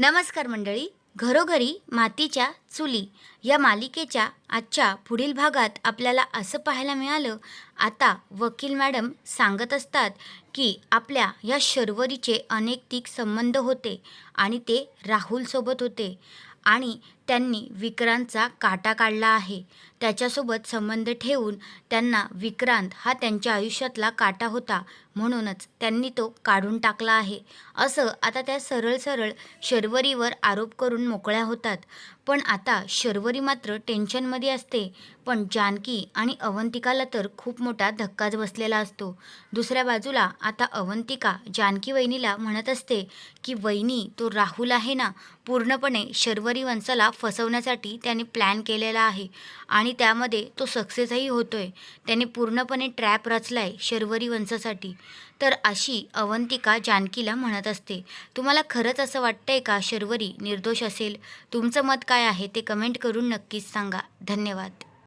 नमस्कार मंडळी. घरोघरी मातीच्या चुली या मालिकेच्या आजच्या पुढील भागात आपल्याला असं पाहायला मिळालं. आता वकील मॅडम सांगत असतात की आपल्या या शर्वरीचे अनैतिक संबंध होते आणि ते राहुलसोबत होते आणि त्यांनी विक्रांतचा काटा काढला आहे. त्याच्यासोबत संबंध ठेवून त्यांना विक्रांत हा त्यांच्या आयुष्यातला काटा होता, म्हणूनच त्यांनी तो काढून टाकला आहे, असं आता त्या सरळ सरळ शर्वरीवर आरोप करून मोकळ्या होतात. पण आता शर्वरी मात्र टेन्शनमध्ये असते. पण जानकी आणि अवंतिकाला तर खूप मोठा धक्काच बसलेला असतो. दुसऱ्या बाजूला आता अवंतिका जानकी वहिनीला म्हणत असते की वहिनी, तो राहुल आहे ना, पूर्णपणे शर्वरी वंशाला फसवण्यासाठी त्याने प्लॅन केलेला आहे आणि त्यामध्ये तो सक्सेसही होतोय. त्याने पूर्णपणे ट्रॅप रचलाय शर्वरी वंशासाठी. तर अशी अवंतिका जानकीला म्हणत असते. तुम्हाला खरंच असं वाटतंय का शर्वरी निर्दोष असेल? तुमचं मत काय आहे ते कमेंट करून नक्कीच सांगा. धन्यवाद.